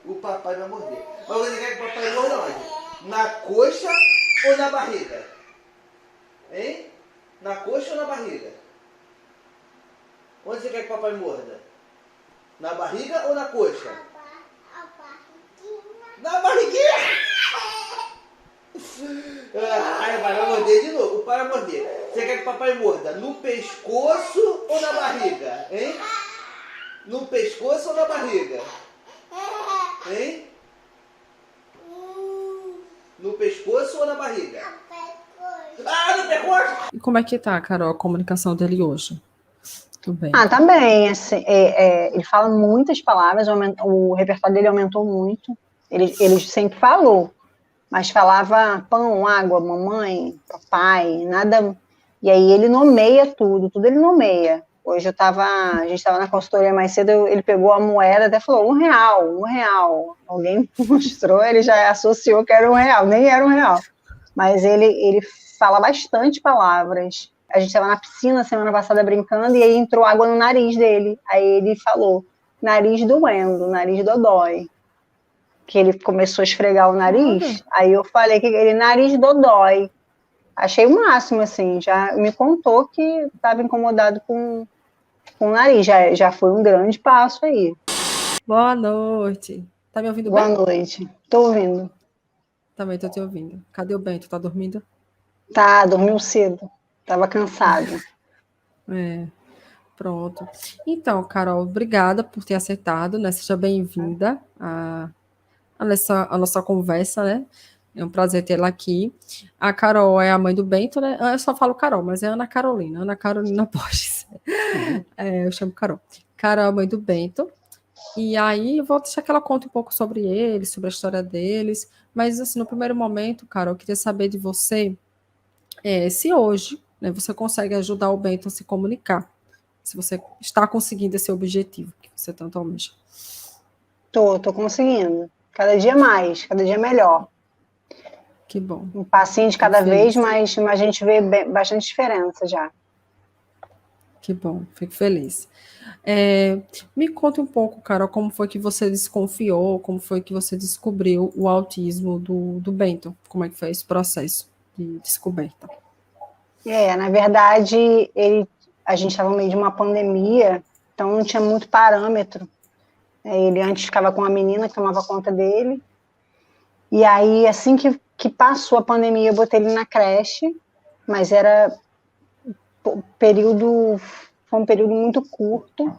o papai vai morder. Mas você quer que o papai morda onde? Na coxa ou na barriga? Hein? Na coxa ou na barriga? Onde você quer que o papai morda? Na barriga ou na coxa? Na barriguinha! Ai, vai morder de novo. O pai vai morder. Você quer que o papai morda no pescoço ou na barriga? Hein? No pescoço ou na barriga? Hein? No pescoço ou na barriga? Ah, no pescoço! E como é que tá, Carol, a comunicação dele hoje? Tudo bem. Tá bem, assim, ele fala muitas palavras, o repertório dele aumentou muito. Ele sempre falou, mas falava pão, água, mamãe, papai, nada. E aí ele nomeia tudo ele nomeia. Hoje a gente estava na consultoria mais cedo, ele pegou a moeda, até falou R$1. Alguém mostrou, ele já associou que era R$1, nem era R$1. Mas ele fala bastante palavras. A gente estava na piscina semana passada brincando e aí entrou água no nariz dele. Aí ele falou, nariz doendo, nariz dodói. Que ele começou a esfregar o nariz. Aí eu falei que ele, nariz dodói. Achei o máximo, assim. Já me contou que estava incomodado com o nariz. Já foi um grande passo aí. Boa noite. Tá me ouvindo bem? Boa noite. Tô ouvindo. Também tô te ouvindo. Cadê o Bento? Tá dormindo? Tá, dormiu cedo. Tava cansado. Pronto. Então, Carol, obrigada por ter aceitado, né? Seja bem-vinda a nossa conversa, né? É um prazer tê-la aqui. A Carol é a mãe do Bento, né? Eu só falo Carol, mas é Ana Carolina Borges. Eu chamo Carol. Carol é a mãe do Bento. E aí eu vou deixar que ela conte um pouco sobre eles, sobre a história deles. Mas, assim, no primeiro momento, Carol, eu queria saber de você se hoje, né, você consegue ajudar o Bento a se comunicar. Se você está conseguindo esse objetivo que você tanto almeja. Tô conseguindo. Cada dia mais, cada dia melhor. Que bom. Um passinho de cada vez, mas a gente vê bastante diferença já. Que bom, fico feliz. Me conta um pouco, Carol, como foi que você desconfiou, como foi que você descobriu o autismo do Bento? Como é que foi esse processo de descoberta? Na verdade, a gente estava no meio de uma pandemia, então não tinha muito parâmetro. Ele antes ficava com uma menina que tomava conta dele, e aí assim que passou a pandemia eu botei ele na creche, mas foi um período muito curto,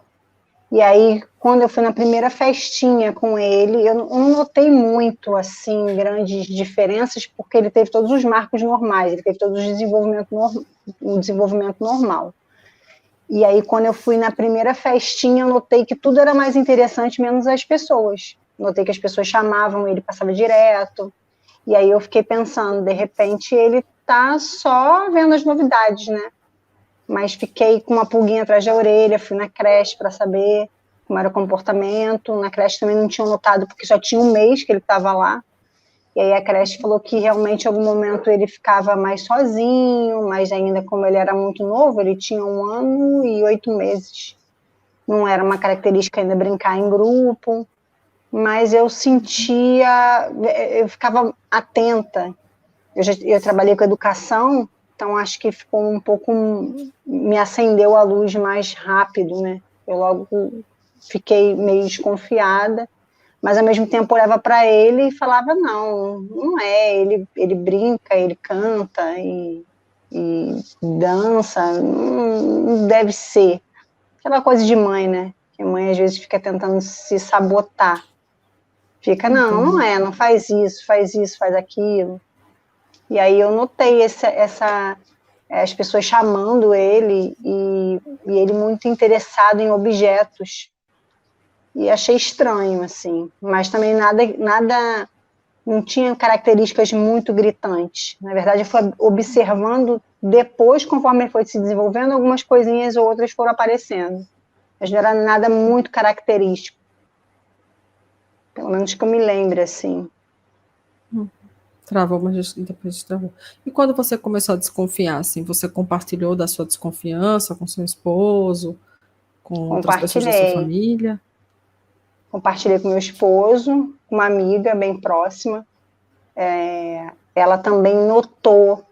e aí quando eu fui na primeira festinha com ele, eu não notei muito, assim, grandes diferenças, porque ele teve todos os marcos normais, ele teve todo o desenvolvimento normal. E aí, quando eu fui na primeira festinha, eu notei que tudo era mais interessante, menos as pessoas. Notei que as pessoas chamavam, ele passava direto. E aí eu fiquei pensando, de repente, ele tá só vendo as novidades, né? Mas fiquei com uma pulguinha atrás da orelha, fui na creche para saber como era o comportamento. Na creche também não tinha notado, porque só tinha um mês que ele estava lá. E aí a creche falou que realmente em algum momento ele ficava mais sozinho, mas ainda como ele era muito novo, ele tinha 1 ano e 8 meses. Não era uma característica ainda brincar em grupo, mas eu ficava atenta. Eu trabalhei com educação, então acho que ficou um pouco, me acendeu a luz mais rápido, né? Eu logo fiquei meio desconfiada, mas ao mesmo tempo olhava para ele e falava, não é, ele brinca, ele canta e dança, não deve ser. Aquela coisa de mãe, né? Que a mãe às vezes fica tentando se sabotar. Fica, não é, não faz isso, faz aquilo. E aí eu notei as pessoas chamando ele e ele muito interessado em objetos. E achei estranho, assim. Mas também nada não tinha características muito gritantes. Na verdade, eu fui observando depois, conforme ele foi se desenvolvendo, algumas coisinhas ou outras foram aparecendo. Mas não era nada muito característico. Pelo menos que eu me lembre, assim. Travou, mas depois travou. E quando você começou a desconfiar, assim, você compartilhou da sua desconfiança com seu esposo, com outras pessoas da sua família? Compartilhei com meu esposo, uma amiga bem próxima, ela também notou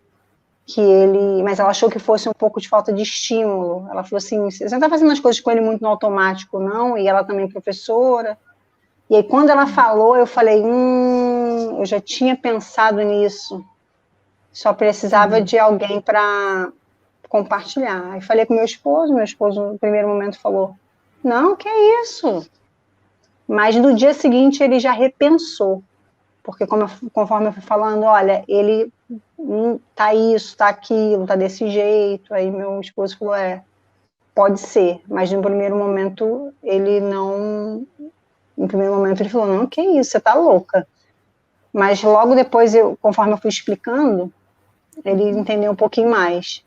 que ele, mas ela achou que fosse um pouco de falta de estímulo. Ela falou assim, você não está fazendo as coisas com ele muito no automático, não? E ela também é professora. E aí, quando ela falou, eu falei, eu já tinha pensado nisso. Só precisava de alguém para compartilhar. Aí falei com meu esposo no primeiro momento falou, não, que é isso? Mas no dia seguinte ele já repensou, porque conforme eu fui falando, olha, ele tá isso, tá aquilo, tá desse jeito, aí meu esposo falou, pode ser, mas no primeiro momento ele não, no primeiro momento ele falou, não, que isso, você tá louca. Mas logo depois, conforme eu fui explicando, ele entendeu um pouquinho mais.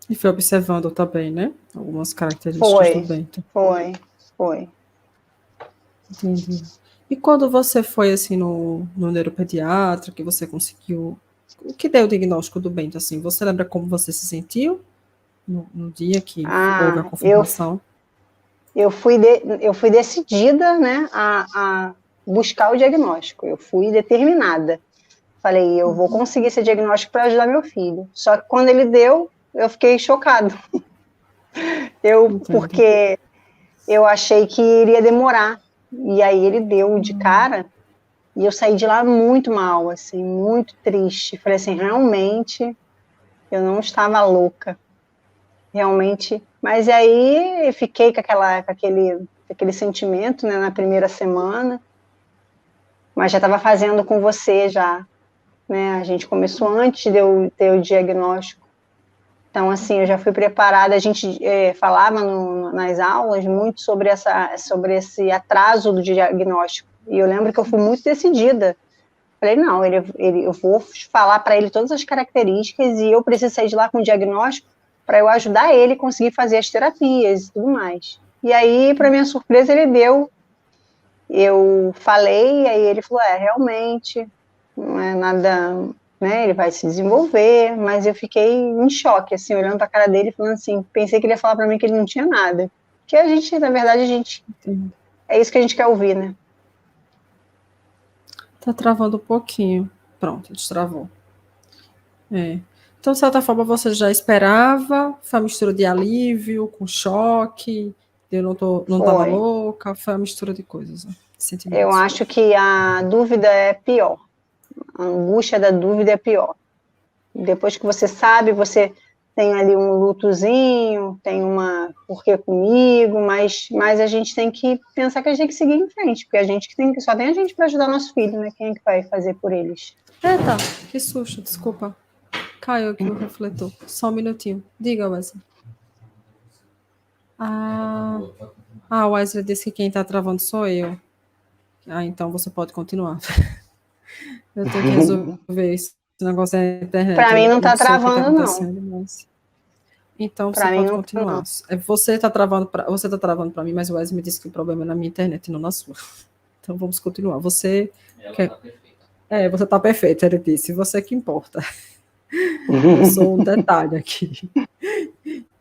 E foi observando também, né? Algumas características do Bento. Foi. Entendi. E quando você foi, assim, no neuropediatra, que você conseguiu... O que deu o diagnóstico do Bento, assim? Você lembra como você se sentiu no dia que houve a confirmação? Eu fui decidida, né, a buscar o diagnóstico. Eu fui determinada. Falei, eu vou conseguir esse diagnóstico para ajudar meu filho. Só que quando ele deu, eu fiquei chocado. Porque eu achei que iria demorar. E aí ele deu de cara, e eu saí de lá muito mal, assim, muito triste. Falei assim, realmente, eu não estava louca. Realmente. Mas aí eu fiquei com aquele sentimento, né, na primeira semana. Mas já estava fazendo com você já, né? A gente começou antes de eu ter o diagnóstico. Então, assim, eu já fui preparada. A gente falava nas aulas muito sobre esse atraso do diagnóstico. E eu lembro que eu fui muito decidida. Falei, não, eu vou falar para ele todas as características e eu preciso sair de lá com o diagnóstico para eu ajudar ele a conseguir fazer as terapias e tudo mais. E aí, para minha surpresa, ele deu. Eu falei, aí ele falou, realmente, não é nada, né, ele vai se desenvolver, mas eu fiquei em choque, assim, olhando para a cara dele, falando assim, pensei que ele ia falar para mim que ele não tinha nada. Porque a gente, na verdade, é isso que a gente quer ouvir, né? Tá travando um pouquinho. Pronto, destravou. Então, de certa forma, você já esperava? Foi uma mistura de alívio, com choque? Eu não estava louca? Foi uma mistura de coisas, né? Sentimentos. Eu acho que a dúvida é pior. A angústia da dúvida é pior. Depois que você sabe, você tem ali um lutozinho, tem uma porquê comigo, mas a gente tem que pensar que a gente tem que seguir em frente, porque só tem a gente para ajudar nosso filho, né? Quem é que vai fazer por eles? Eita, que susto, desculpa. Caiu aqui o refletor. Só um minutinho. Diga, Wesley. O Wesley disse que quem está travando sou eu. Então você pode continuar. Eu tenho que resolver esse negócio da internet. Para mim não está travando, não. Mas... Então você pode continuar. Você está travando para mim, mas o Wesley me disse que o problema é na minha internet e não na sua. Então vamos continuar. Você está perfeita. Você está perfeita, ele disse. Você que importa. Eu sou um detalhe aqui.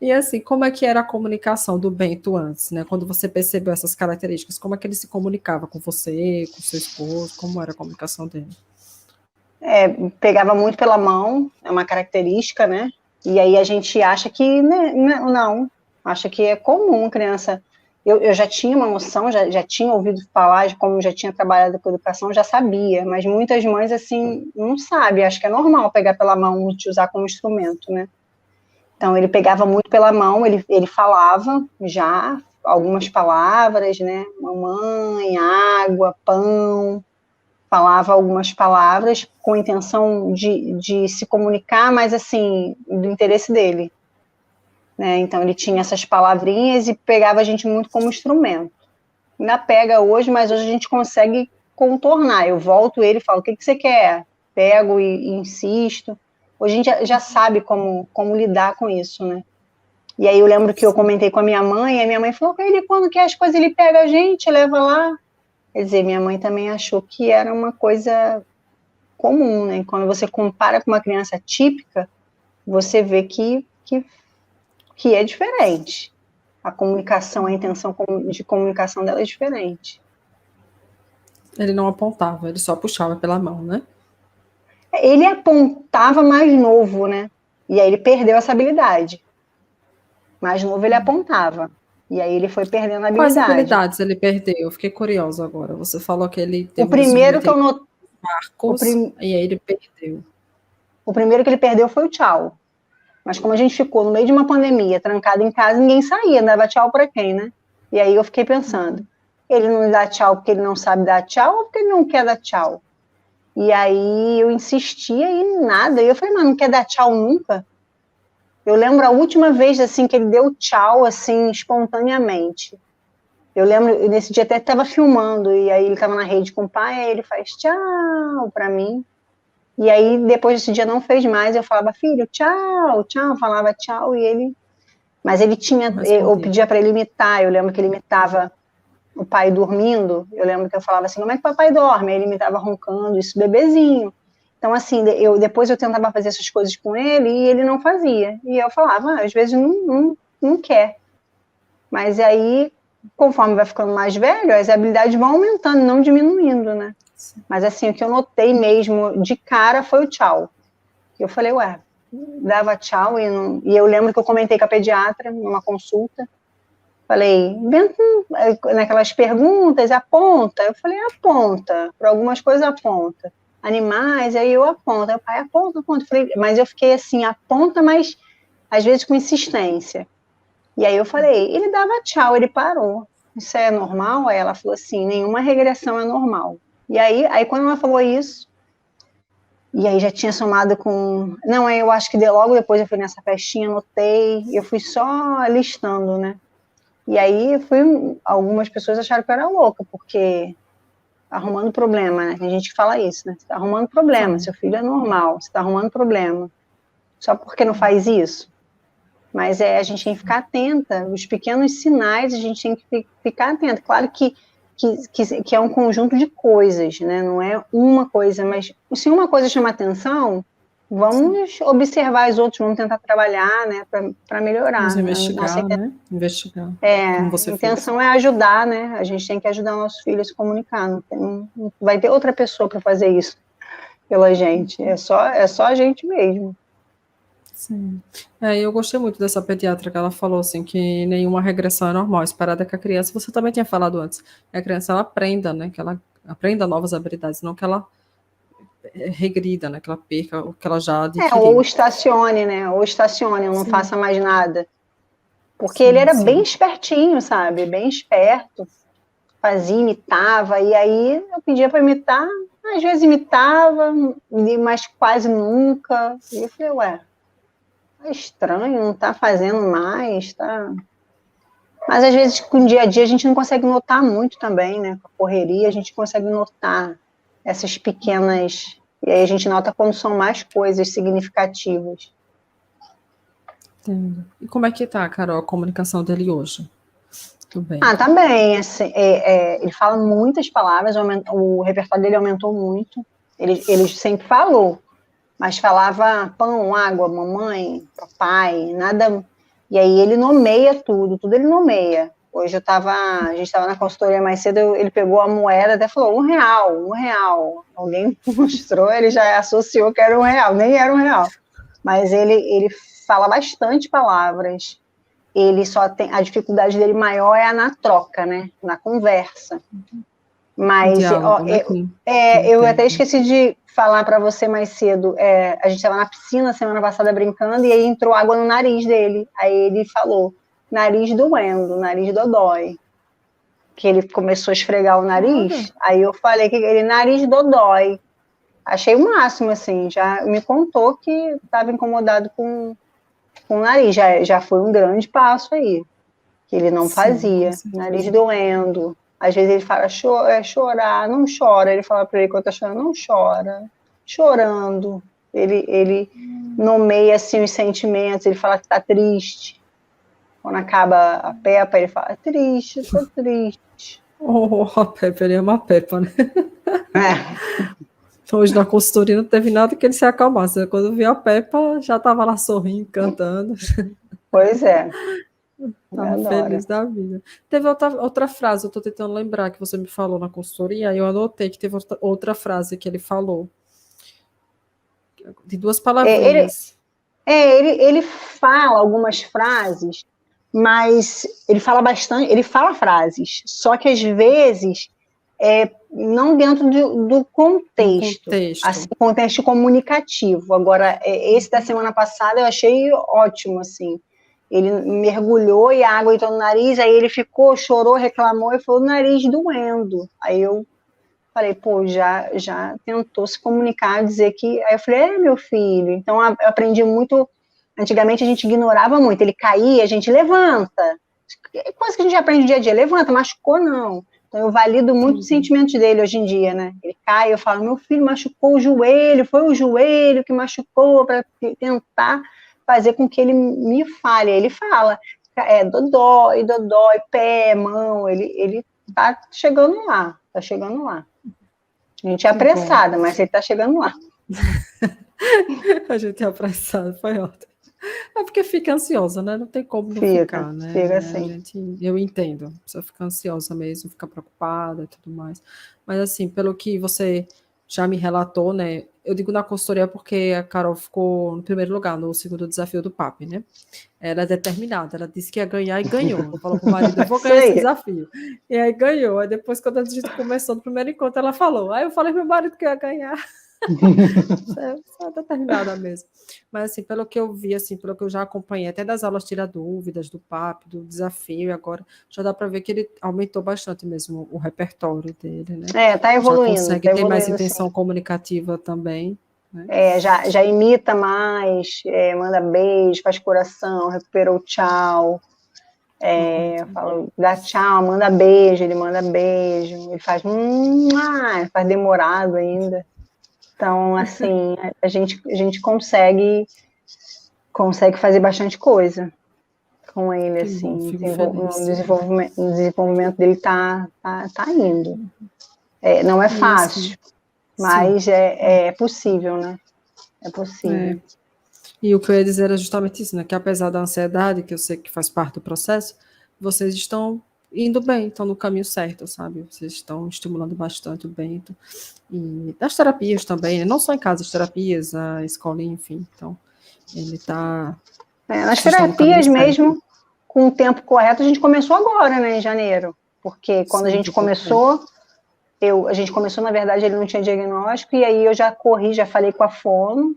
E assim, como é que era a comunicação do Bento antes, né? Quando você percebeu essas características, como é que ele se comunicava com você, com seu esposo? Como era a comunicação dele? Pegava muito pela mão, é uma característica, né? E aí a gente acha que não, acha que é comum criança. Eu já tinha uma noção, já tinha ouvido falar, como já tinha trabalhado com educação, já sabia, mas muitas mães, assim, não sabem, acho que é normal pegar pela mão e te usar como instrumento, né? Então, ele pegava muito pela mão, ele falava já algumas palavras, né? Mamãe, água, pão, falava algumas palavras com a intenção de se comunicar, mas, assim, do interesse dele. Né? Então, ele tinha essas palavrinhas e pegava a gente muito como instrumento. Ainda pega hoje, mas hoje a gente consegue contornar. Eu volto ele e falo, o que você quer? Pego e insisto. Hoje a gente já sabe como lidar com isso, né? E aí eu lembro que eu comentei com a minha mãe, e a minha mãe falou, ele quando quer as coisas, ele pega a gente, leva lá. Quer dizer, minha mãe também achou que era uma coisa comum, né? Quando você compara com uma criança típica, você vê que é diferente. A comunicação, a intenção de comunicação dela é diferente. Ele não apontava, ele só puxava pela mão, né? Ele apontava mais novo, né? E aí ele perdeu essa habilidade. Mais novo ele apontava. E aí ele foi perdendo a Quais habilidade. habilidades ele perdeu? Eu fiquei curiosa agora. Você falou que ele O teve um primeiro desenvolvimento que eu em not... o, marcos, prim... e aí ele perdeu. o primeiro que ele perdeu foi o tchau. Mas como a gente ficou no meio de uma pandemia, trancado em casa, ninguém saía, dava tchau para quem, né? E aí eu fiquei pensando, ele não dá tchau porque ele não sabe dar tchau ou porque ele não quer dar tchau? E aí eu insistia e nada. E eu falei, mas não quer dar tchau nunca? Eu lembro a última vez assim que ele deu tchau assim espontaneamente. Eu lembro, nesse dia até estava filmando e aí ele estava na rede com o pai, aí ele faz tchau para mim. E aí depois desse dia não fez mais, eu falava, filho, tchau, tchau, falava tchau e ele, mas ele tinha, Não eu respondia. pedia para ele imitar, eu lembro que ele imitava o pai dormindo, eu lembro que eu falava assim, como é que o papai dorme? Aí ele imitava roncando, isso bebezinho. Então, assim, depois eu tentava fazer essas coisas com ele e ele não fazia. E eu falava, às vezes não quer. Mas aí, conforme vai ficando mais velho, as habilidades vão aumentando, não diminuindo, né? Mas assim, o que eu notei mesmo de cara foi o tchau. Eu falei, ué, dava tchau e eu lembro que eu comentei com a pediatra numa consulta. Falei, naquelas perguntas, aponta. Eu falei, aponta. Para algumas coisas, aponta. Animais, aí eu aponto. Aí o pai, aponta, aponta. Eu falei, mas eu fiquei assim, aponta, mas às vezes com insistência. E aí eu falei, ele dava tchau, ele parou. Isso é normal? Aí ela falou assim, nenhuma regressão é normal. E aí quando ela falou isso, e aí já tinha somado com... Não, eu acho que logo depois eu fui nessa festinha, anotei, eu fui só listando, né? E aí algumas pessoas acharam que eu era louca, porque arrumando problema, né? Tem gente que fala isso, né? Você tá arrumando problema, seu filho é normal, você tá arrumando problema. Só porque não faz isso? Mas a gente tem que ficar atenta, os pequenos sinais a gente tem que ficar atenta. Claro que é um conjunto de coisas, né? Não é uma coisa, mas se uma coisa chama atenção, vamos observar as outras, vamos tentar trabalhar, né, para melhorar. Vamos investigar, né? Investigar, como A você fez. intenção é ajudar, né? A gente tem que ajudar nossos filhos a se comunicar. Não vai ter outra pessoa para fazer isso pela gente. É só a gente mesmo. Sim. Eu gostei muito dessa pediatra que ela falou assim que nenhuma regressão é normal, esperada que a criança, você também tinha falado antes, que a criança ela aprenda, né, que ela aprenda novas habilidades, não que ela regrida, né, que ela perca o que ela já Ou adquiriu. estacione, né? Ou estacione, não Sim. faça mais nada. Porque ele Sim, era sim. bem espertinho, sabe? Bem esperto. Fazia, imitava, e aí eu pedia para imitar, às vezes imitava, mas quase nunca. E eu falei, ué, é estranho, não tá fazendo mais, tá? Mas às vezes com o dia a dia a gente não consegue notar muito também, né? Com a correria a gente consegue notar essas pequenas. E aí a gente nota quando são mais coisas significativas. Entendo. E como é que tá, Carol, a comunicação dele hoje? Tudo bem. Tá bem. Assim, ele fala muitas palavras, o repertório dele aumentou muito. Ele sempre falou, mas falava pão, água, mamãe, papai, nada. E aí ele nomeia tudo ele nomeia. Hoje a gente estava na consultoria mais cedo, ele pegou a moeda, até falou R$ 1. Alguém mostrou, ele já associou que era R$ 1, nem era R$ 1. Mas ele fala bastante palavras. Ele só tem, a dificuldade dele maior é na troca, né? Na conversa. Mas Diálogo, né? eu até esqueci de falar para você mais cedo. A gente estava na piscina semana passada brincando e aí entrou água no nariz dele. Aí ele falou, nariz doendo, nariz dodói. Que ele começou a esfregar o nariz. Aí eu falei que ele, nariz dodói. Achei o máximo, assim. Já me contou que estava incomodado com o nariz. Já foi um grande passo aí. Que ele não fazia. Nariz doendo. Às vezes ele fala, chorar, não chora. Ele fala para ele quando tá chorando, não chora. Chorando. Ele nomeia assim os sentimentos, ele fala que tá triste. Quando acaba a Peppa, ele fala, triste, tô triste. A Peppa, ele ama a Peppa, né? Hoje na consultoria não teve nada que ele se acalmasse. Quando viu a Peppa, já tava lá sorrindo, cantando. Pois é. Tava Adoro. feliz da vida. Teve outra frase, eu tô tentando lembrar que você me falou na consultoria, aí eu anotei que teve outra frase que ele falou, de duas Ele, palavrinhas. ele fala algumas frases, mas ele fala bastante, ele fala frases, só que às vezes não dentro do No contexto, assim, contexto. contexto comunicativo. Agora, esse da semana passada eu achei ótimo, assim. Ele mergulhou e a água entrou no nariz, aí ele ficou, chorou, reclamou e falou, o nariz doendo. Aí eu falei, pô, já tentou se comunicar, dizer que. Aí eu falei, meu filho. Então eu aprendi muito. Antigamente a gente ignorava muito. Ele caía, a gente levanta. Coisa que a gente aprende dia a dia, levanta, machucou não. Então eu valido muito os sentimentos dele hoje em dia, né? Ele cai, eu falo, meu filho machucou o joelho, foi o joelho que machucou para tentar fazer com que ele me fale. Ele fala, dodói, pé, mão, ele tá chegando lá, tá chegando lá. A gente é apressada, mas ele tá chegando lá. A gente é apressada, foi ótimo. É porque fica ansiosa, né? Não tem como não ficar, né? Fica assim. Eu entendo. A pessoa fica ansiosa mesmo, fica preocupada e tudo mais. Mas assim, pelo que você já me relatou, né? Eu digo na consultoria porque a Carol ficou no primeiro lugar no segundo desafio do PAP, né? Ela é determinada, ela disse que ia ganhar e ganhou. Falou pro marido, eu vou ganhar esse desafio. E aí ganhou. Aí depois, quando a gente começou no primeiro encontro, ela falou. Aí eu falei pro meu marido que eu ia ganhar. Só determinada mesmo. Mas assim, pelo que eu vi, assim, pelo que eu já acompanhei, até das aulas tira dúvidas, do PAP, do desafio, e agora já dá para ver que ele aumentou bastante mesmo o repertório dele, né? Tá evoluindo. Já consegue ter mais intenção comunicativa também. Né? Já imita mais, manda beijo, faz coração, recuperou o tchau. Fala, dá tchau, manda beijo, ele manda beijo, ele faz faz demorado ainda. Então, assim, a gente consegue fazer bastante coisa com ele, Que assim, bom, o desenvolvimento dele tá indo. Não é fácil, mas é possível, né? É possível. E o que eu ia dizer era justamente isso, né? Que apesar da ansiedade, que eu sei que faz parte do processo, vocês estão indo bem, estão no caminho certo, sabe? Vocês estão estimulando bastante o Bento. E das terapias também, né? Não só em casa, as terapias, a escolinha, enfim. Então, ele está... Nas terapias mesmo, com o tempo correto, a gente começou agora, né, em janeiro. Porque quando a gente começou, na verdade, ele não tinha diagnóstico, e aí eu já corri, já falei com a fono,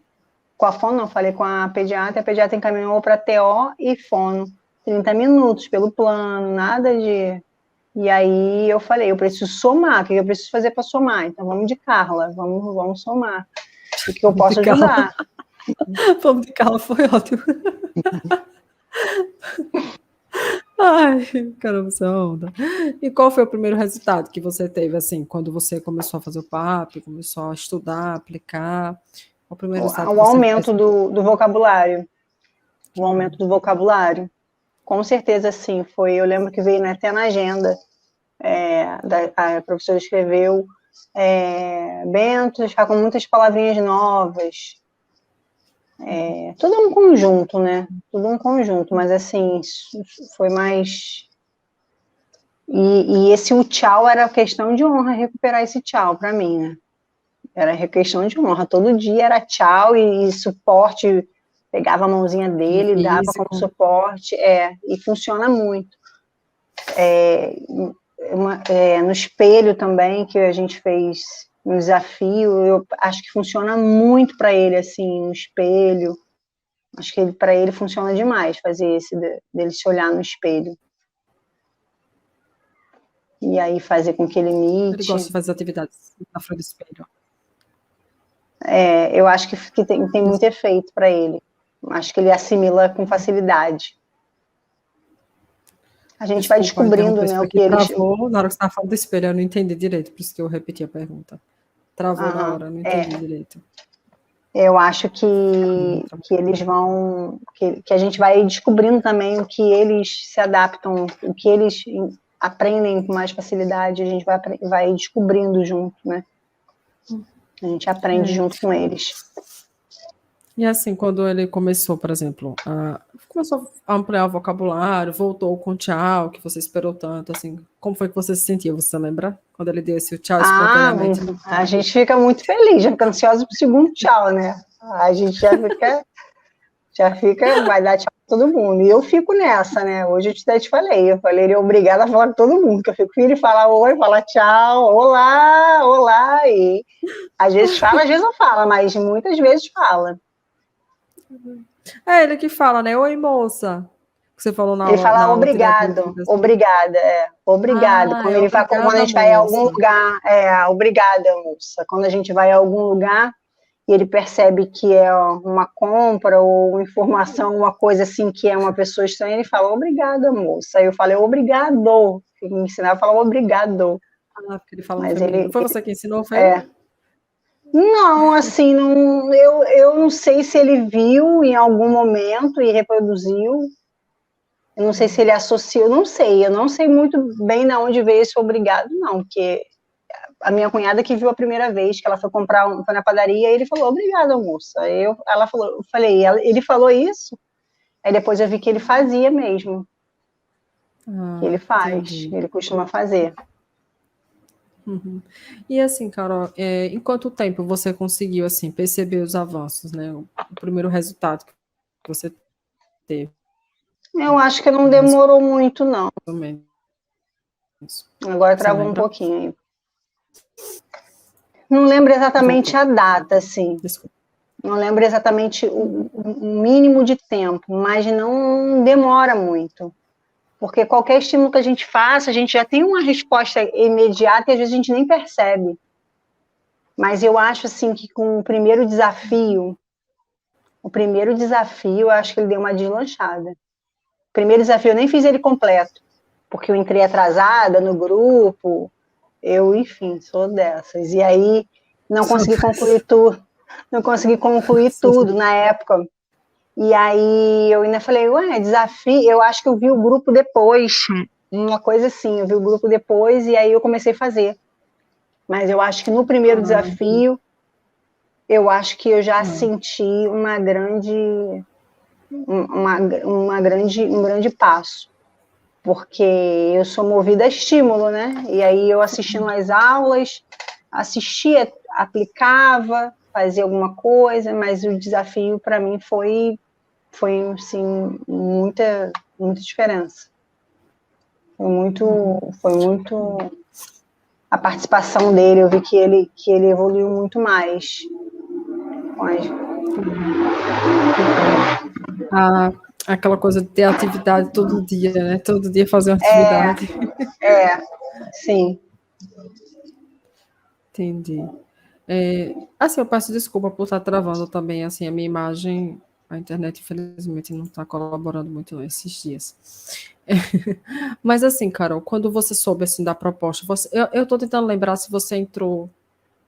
falei com a pediatra encaminhou para TO e fono, 30 minutos pelo plano, nada de... E aí eu falei, eu preciso somar, o que eu preciso fazer para somar? Então vamos de Carla, vamos somar. O que eu posso ajudar? Vamos de Carla, foi ótimo. Ai, caramba, você é onda. E qual foi o primeiro resultado que você teve, assim, quando você começou a fazer o PAP, começou a estudar, aplicar? Qual o primeiro resultado que O você aumento do vocabulário. O aumento do vocabulário. Com certeza, sim. Eu lembro que veio até na agenda. A professora escreveu Bento está com muitas palavrinhas novas. Tudo um conjunto, né? Tudo um conjunto, mas assim, foi mais... E esse o tchau era questão de honra recuperar esse tchau para mim, né? Era questão de honra. Todo dia era tchau e suporte, pegava a mãozinha dele, dava como suporte, e funciona muito. No espelho também, que a gente fez no desafio, eu acho que funciona muito para ele, assim, no espelho. Acho que para ele funciona demais fazer esse dele se olhar no espelho. E aí fazer com que ele imite. Ele gosta de fazer atividades na frente do espelho. Eu acho que tem muito efeito para ele. Acho que ele assimila com facilidade. A gente vai descobrindo, né, o que eles... Travou na hora que você estava falando do espelho, eu não entendi direito, por isso que eu repeti a pergunta. Travou na hora, eu não entendi direito. Eu acho que eles vão... Que a gente vai descobrindo também o que eles se adaptam, o que eles aprendem com mais facilidade, a gente vai descobrindo junto, né? A gente aprende junto com eles. E assim, quando ele começou, por exemplo, começou a ampliar o vocabulário, voltou com o tchau, que você esperou tanto, assim, como foi que você se sentiu? Você lembra? Quando ele deu esse tchau Ah, espontaneamente? a gente fica muito feliz, já fica ansiosa pro segundo tchau, né? A gente já fica, vai dar tchau pra todo mundo. E eu fico nessa, né? Hoje eu até te falei, ele é obrigado a falar com todo mundo, que eu fico ele fala oi, fala tchau, olá, olá, e às vezes fala, às vezes não fala, mas muitas vezes fala. É ele que fala, né? Oi, moça. Que você falou Ele na fala aula tira obrigado, dúvidas. obrigada, obrigado. Ah, Quando a obrigada, gente vai a algum moça. lugar, obrigada, moça. Quando a gente vai a algum lugar e ele percebe que é uma compra ou informação, uma coisa assim que é uma pessoa estranha, ele fala obrigada, moça. Aí eu falei obrigado. Me ensinava a falar obrigado. Ah, porque ele fala no Mas feminino. ele Foi você que ensinou, foi ele? é, não, assim, não, eu não sei se ele viu em algum momento e reproduziu. Eu não sei se ele associa, eu não sei muito bem de onde veio esse obrigado, não, porque a minha cunhada que viu a primeira vez que ela foi comprar, foi na padaria, e ele falou, obrigada, moça. Ela falou, eu falei, ele falou isso? Aí depois eu vi que ele fazia mesmo, que ele faz, Entendi. ele costuma fazer. Uhum. E assim, Carol, em quanto tempo você conseguiu assim perceber os avanços, né? O primeiro resultado que você teve, Eu acho que não mais demorou muito, não. ou menos. Agora Você travou um lembra? pouquinho aí. Não lembro exatamente Voltou. a data, assim. Desculpa. Não lembro exatamente o mínimo de tempo, mas não demora muito. Porque qualquer estímulo que a gente faça, a gente já tem uma resposta imediata e às vezes a gente nem percebe. Mas eu acho assim que com o primeiro desafio, eu acho que ele deu uma deslanchada. O primeiro desafio eu nem fiz ele completo, porque eu entrei atrasada no grupo, enfim, sou dessas. E aí não consegui concluir tudo, não consegui concluir tudo na época. E aí eu ainda falei, ué, desafio, eu acho que eu vi o grupo depois, uma coisa assim, eu vi o grupo depois e aí eu comecei a fazer. Mas eu acho que no primeiro desafio, eu acho que eu já senti um grande passo, porque eu sou movida a estímulo, né? E aí eu assistindo às aulas, assistia, aplicava, fazia alguma coisa, mas o desafio para mim foi assim, muita diferença. Foi muito a participação dele, eu vi que ele evoluiu muito mais. Ah, aquela coisa de ter atividade todo dia, né? Todo dia fazer uma atividade. Sim. Entendi. Assim, eu peço desculpa por estar travando também, assim, a minha imagem, a internet, infelizmente, não está colaborando muito esses dias. Mas assim, Carol, quando você soube, assim, da proposta, eu estou tentando lembrar se você entrou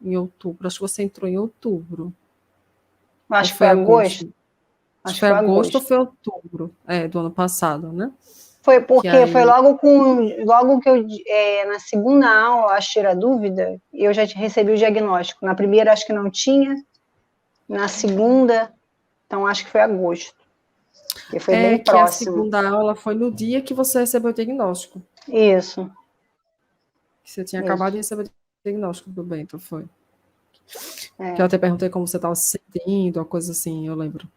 em outubro, acho que você entrou em outubro, ou Acho que foi foi agosto. agosto? Acho que Acho que foi foi agosto ou agosto. foi outubro, do ano passado, né? Foi Que porque foi aí, logo que eu, na segunda aula, acho que tira dúvida, eu já recebi o diagnóstico. Na primeira, acho que não tinha, na segunda, então acho que foi agosto, que foi bem que a próximo. segunda aula foi no dia que você recebeu o diagnóstico, Isso, que você tinha acabado isso. de receber o diagnóstico do Bento, foi. Que eu É. até perguntei como você estava se sentindo, uma coisa assim, eu lembro.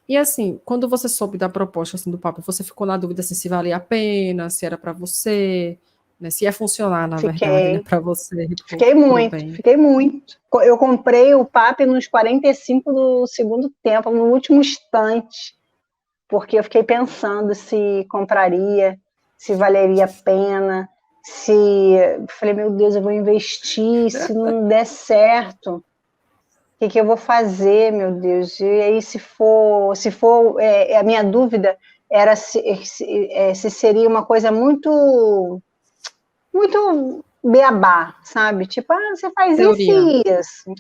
E assim, quando você soube da proposta assim, do papo, você ficou na dúvida assim, se valia a pena, se era para você, né, se ia funcionar, na verdade, né, Fiquei, para você, fiquei pro muito, bem. fiquei muito. Eu comprei o PAP nos 45 do segundo tempo, no último instante, porque eu fiquei pensando se compraria, se valeria a pena, se. Falei, meu Deus, eu vou investir, se não der certo, o que eu vou fazer, meu Deus? E aí, a minha dúvida era se seria uma coisa muito beabá, sabe? Tipo, você faz isso Teoria, e isso.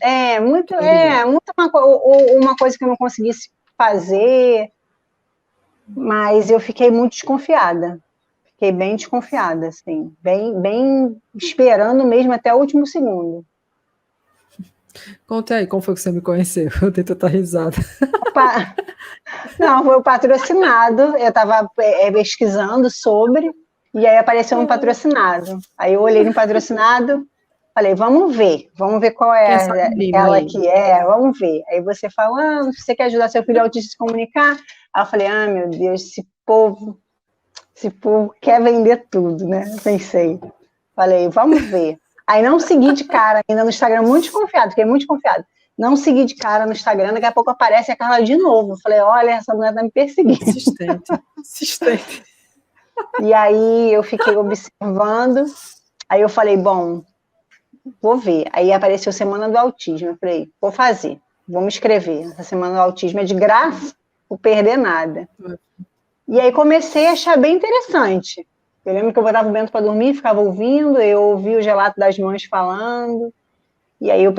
teoria. Ou uma coisa que eu não conseguisse fazer, mas eu fiquei muito desconfiada. Fiquei bem desconfiada, assim, bem esperando mesmo até o último segundo. Conta aí, como foi que você me conheceu? Eu dei tanta risada. Pa- Não, foi o patrocinado. Eu estava pesquisando sobre, e aí apareceu um patrocinado. Aí eu olhei no patrocinado, falei, vamos ver qual Quem é essa é menina ela aí? que é, vamos ver. Aí você fala, você quer ajudar seu filho autista a se comunicar? Aí eu falei, meu Deus, esse povo quer vender tudo, né? Pensei. Falei, vamos ver. Aí não segui de cara ainda no Instagram, muito desconfiado, fiquei muito desconfiado. Não segui de cara no Instagram, daqui a pouco aparece a Carla de novo. Falei, olha, essa mulher tá me perseguindo. Insistente. Insistente. E aí eu fiquei observando, aí eu falei, bom, vou ver. Aí apareceu Semana do Autismo. Eu falei, vou fazer, vou me inscrever. Essa Semana do Autismo é de graça, não vou perder nada. E aí comecei a achar bem interessante. Eu lembro que eu botava o Bento para dormir, ficava ouvindo, eu ouvia o Gelato das Mães falando, e aí eu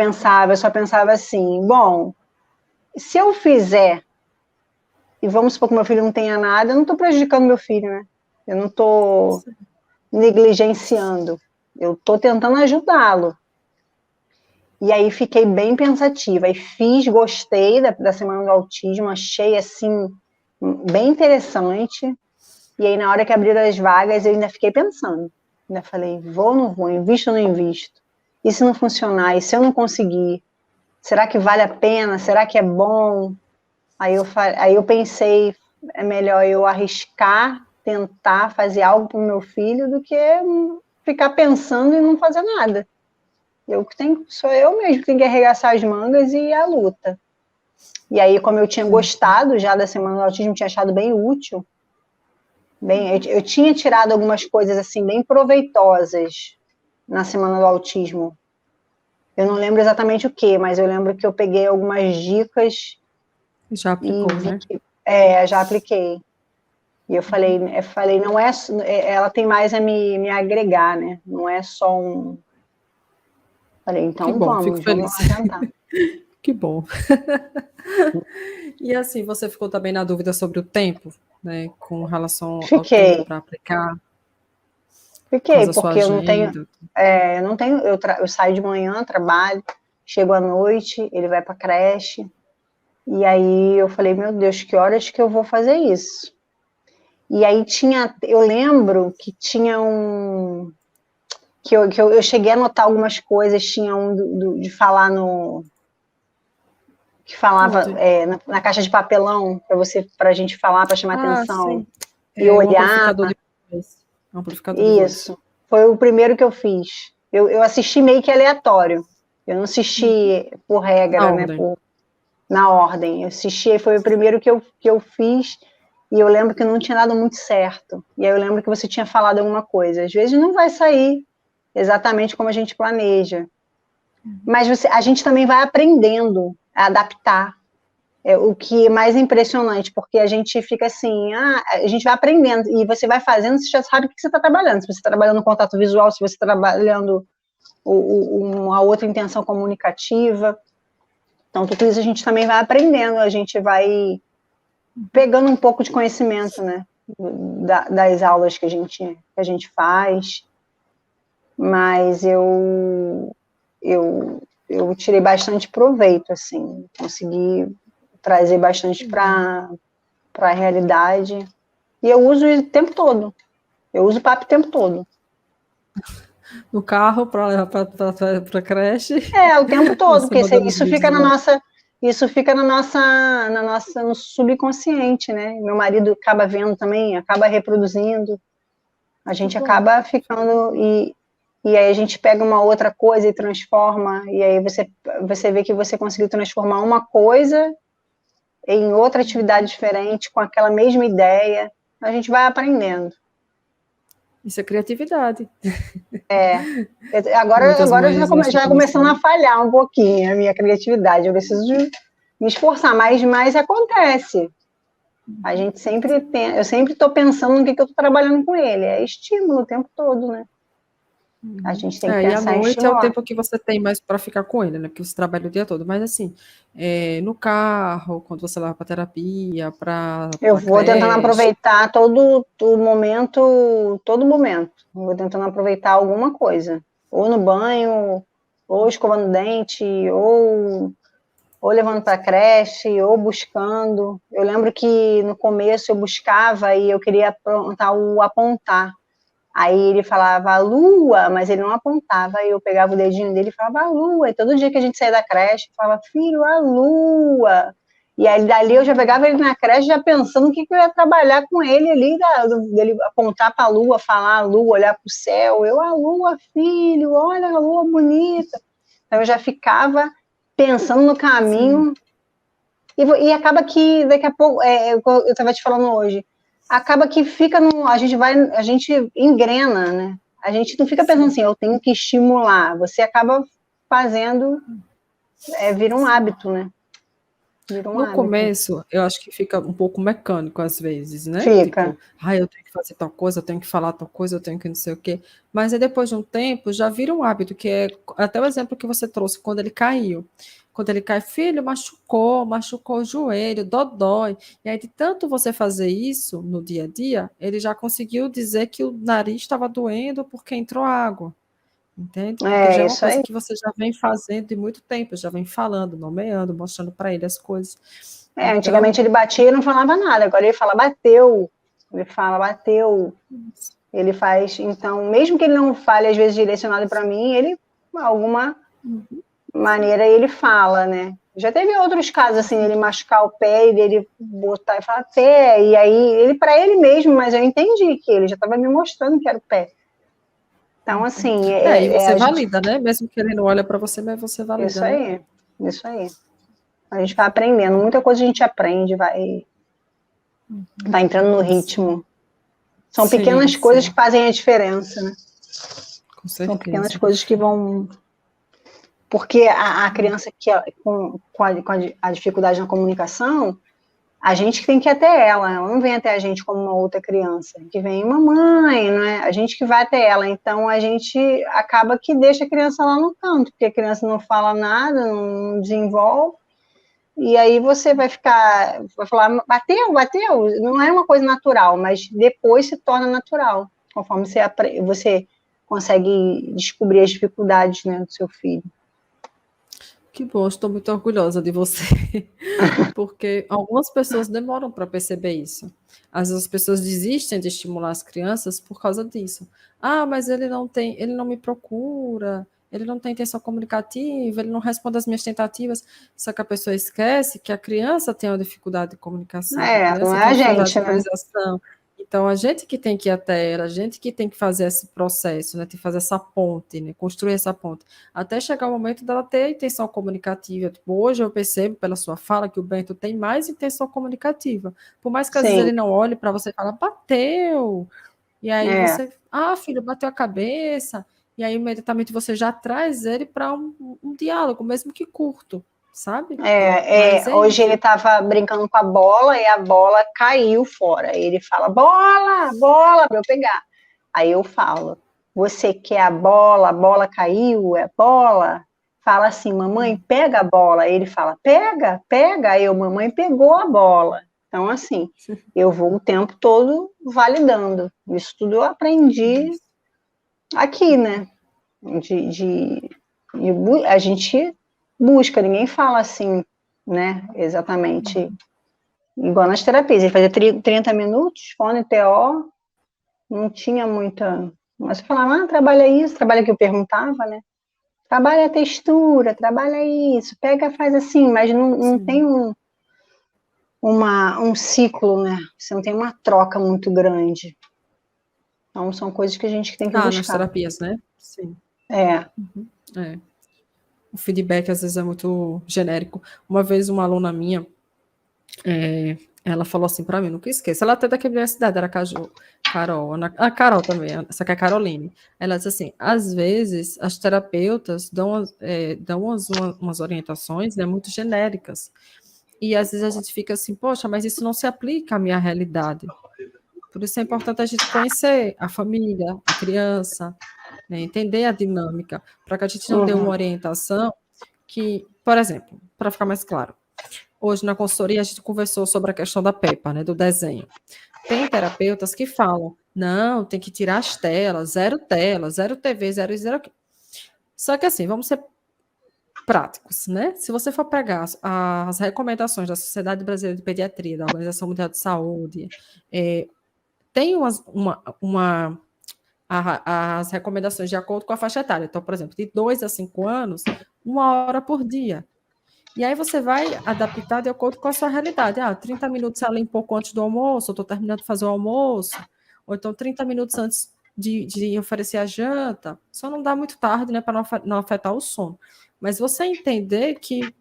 só pensava assim, bom, se eu fizer, e vamos supor que meu filho não tenha nada, eu não estou prejudicando meu filho, né? Eu não estou negligenciando, eu estou tentando ajudá-lo. E aí fiquei bem pensativa, e gostei da Semana do Autismo, achei assim, bem interessante. E aí, na hora que abriram as vagas, eu ainda fiquei pensando. Ainda falei, vou ou não vou, invisto ou não invisto? E se não funcionar? E se eu não conseguir? Será que vale a pena? Será que é bom? Aí eu pensei, é melhor eu arriscar, tentar fazer algo para o meu filho do que ficar pensando e não fazer nada. Sou eu mesmo que tenho que arregaçar as mangas e ir à luta. E aí, como eu tinha gostado já da Semana do Autismo, tinha achado bem útil, eu tinha tirado algumas coisas assim bem proveitosas na Semana do Autismo. Eu não lembro exatamente o que, mas eu lembro que eu peguei algumas dicas Já e aplicou, vi né? que já apliquei. E eu falei, não é, ela tem mais a me agregar, né? Não é só um. Falei, Que então bom, fico vamos feliz. lá tentar. Que bom. E assim, você ficou também na dúvida sobre o tempo, né? Com relação ao tempo Fiquei, para aplicar, por fiquei, causa da sua porque agenda. eu saio de manhã, trabalho, chego à noite, ele vai para a creche. E aí eu falei, meu Deus, que horas que eu vou fazer isso? E aí eu lembro que tinha eu cheguei a anotar algumas coisas, tinha de falar que falava Onde? na caixa de papelão, para a gente falar, para chamar Ah, atenção, sim. e É o olhar, amplificador de voz. Amplificador de voz. isso. Foi o primeiro que eu fiz. Eu assisti meio que aleatório. Eu não assisti por Na regra, né, ordem. na ordem. Eu assisti, foi o primeiro que eu fiz, e eu lembro que não tinha dado muito certo. E aí eu lembro que você tinha falado alguma coisa. Às vezes não vai sair exatamente como a gente planeja. Mas a gente também vai aprendendo a adaptar. O que é mais impressionante, porque a gente fica assim, a gente vai aprendendo, e você vai fazendo, você já sabe o que você está trabalhando. Se você está trabalhando no contato visual, se você está trabalhando uma outra intenção comunicativa. Então, tudo isso a gente também vai aprendendo, a gente vai pegando um pouco de conhecimento, né, das aulas que a gente faz, mas eu tirei bastante proveito, assim, consegui trazer bastante para a realidade, e eu uso o tempo todo, eu uso o papo o tempo todo. No carro para levar para a creche. O tempo todo, Você porque mandando os isso vídeos fica na lá. nossa, no subconsciente, né? Meu marido acaba vendo também, acaba reproduzindo, a Que gente bom. acaba ficando, e aí a gente pega uma outra coisa e transforma, e aí você vê que você conseguiu transformar uma coisa em outra atividade diferente, com aquela mesma ideia, a gente vai aprendendo. Isso é criatividade. Agora, Muitas agora mães acham já que não começando a são. falhar um pouquinho a minha criatividade. Eu preciso de me esforçar, mas acontece. Eu sempre estou pensando no que eu estou trabalhando com ele. É estímulo o tempo todo, né? A gente tem que E à pensar em noite é o estimular. tempo que você tem mais para ficar com ele, né? Porque você trabalha o dia todo. Mas assim, no carro, quando você leva para terapia, para Eu a vou tentando creche. aproveitar todo momento. Vou tentando aproveitar alguma coisa. Ou no banho, ou escovando dente, ou levando para creche, ou buscando. Eu lembro que no começo eu buscava e eu queria aprontar o apontar. Aí ele falava lua, mas ele não apontava. Aí eu pegava o dedinho dele e falava lua. E todo dia que a gente saía da creche, eu falava, filho, a lua. E aí dali eu já pegava ele na creche, já pensando o que eu ia trabalhar com ele ali, dele apontar para a lua, falar a lua, olhar para o céu. Eu, a lua, filho, olha a lua bonita. Então eu já ficava pensando no caminho. E acaba que daqui a pouco, eu estava te falando hoje, acaba que fica no. A gente engrena, né? A gente não fica pensando assim, eu tenho que estimular. Você acaba fazendo, vira um hábito, né? Vira um No hábito. começo, eu acho que fica um pouco mecânico às vezes, né? Fica. Tipo, eu tenho que fazer tal coisa, eu tenho que falar tal coisa, eu tenho que não sei o quê. Mas aí depois de um tempo, já vira um hábito, que é até o exemplo que você trouxe, quando ele caiu. Quando ele cai, filho, machucou o joelho, dodói. E aí, de tanto você fazer isso no dia a dia, ele já conseguiu dizer que o nariz estava doendo porque entrou água. Entende? Porque já é uma Isso coisa aí. que você já vem fazendo de muito tempo, já vem falando, nomeando, mostrando para ele as coisas. Antigamente Então, ele batia e não falava nada, agora ele fala bateu. Ele fala bateu. Ele faz. Então, mesmo que ele não fale, às vezes, direcionado para mim, ele, alguma maneira, ele fala, né? Já teve outros casos, assim, ele machucar o pé e dele botar e falar pé, e aí, ele para ele mesmo, mas eu entendi que ele já estava me mostrando que era o pé. Então, assim, e você a gente. valida, né? Mesmo que ele não olha para você, mas você valida, Isso né? aí, isso aí. A gente vai aprendendo, muita coisa a gente aprende, vai entrando no ritmo. São pequenas coisas que fazem a diferença, né? Com São pequenas certeza. coisas que vão. Porque a criança que com a dificuldade na comunicação, a gente tem que ir até ela não vem até a gente como uma outra criança, que vem uma mãe, né? A gente que vai até ela, então a gente acaba que deixa a criança lá no canto, porque a criança não fala nada, não desenvolve, e aí você vai falar, bateu, não é uma coisa natural, mas depois se torna natural, conforme você consegue descobrir as dificuldades, né, do seu filho. Que bom, estou muito orgulhosa de você, porque algumas pessoas demoram para perceber isso. Às vezes as pessoas desistem de estimular as crianças por causa disso. Mas ele não me procura, ele não tem intenção comunicativa, ele não responde às minhas tentativas. Só que a pessoa esquece que a criança tem uma dificuldade de comunicação, que a Não criança é tem a dificuldade gente, de né? verbalização. Então, a gente que tem que ir até ela, a gente que tem que fazer esse processo, né, tem que fazer essa ponte, né, construir essa ponte até chegar o momento dela ter a intenção comunicativa. Tipo, hoje eu percebo pela sua fala que o Bento tem mais intenção comunicativa. Por mais que às vezes Sim, ele não olhe para você e fala, bateu. E aí você, filho, bateu a cabeça. E aí imediatamente você já traz ele para um diálogo, mesmo que curto, sabe? Mas é hoje ele isso. estava brincando com a bola e a bola caiu fora. Ele fala, bola, para eu pegar. Aí eu falo, você quer a bola caiu, é bola? Fala assim, mamãe, pega a bola. Aí ele fala, pega. Aí eu, mamãe pegou a bola. Então, assim, eu vou o tempo todo validando. Isso tudo eu aprendi aqui, né? A gente busca, ninguém fala assim, né? Exatamente igual nas terapias. Ele fazia 30 minutos, fone TO, não tinha muita. Mas eu falava, trabalha isso, trabalha que eu perguntava, né? Trabalha a textura, trabalha isso, pega, faz assim, mas não tem um ciclo, né? Você não tem uma troca muito grande. Então, são coisas que a gente tem que Nas buscar. terapias, né? Sim. É. É. O feedback às vezes é muito genérico. Uma vez uma aluna minha, ela falou assim para mim, nunca esqueço, ela até daqui da minha cidade, era Carol, a Carol também, essa que é a Caroline. Ela disse assim, às vezes as terapeutas dão umas orientações, né, muito genéricas, e às vezes a gente fica assim, poxa, mas isso não se aplica à minha realidade. Por isso é importante a gente conhecer a família, a criança, né, entender a dinâmica, para que a gente não dê uma orientação que, por exemplo, para ficar mais claro, hoje na consultoria a gente conversou sobre a questão da Peppa, né, do desenho. Tem terapeutas que falam, não, tem que tirar as telas, zero TV, zero. Só que assim, vamos ser práticos, né? Se você for pegar as recomendações da Sociedade Brasileira de Pediatria, da Organização Mundial de Saúde, tem as recomendações de acordo com a faixa etária. Então, por exemplo, de 2 a 5 anos, 1 hora por dia. E aí você vai adaptar de acordo com a sua realidade. 30 minutos ali um pouco antes do almoço, eu estou terminando de fazer o almoço, ou então 30 minutos antes de oferecer a janta. Só não dá muito tarde, né, para não afetar o sono. Mas você entender que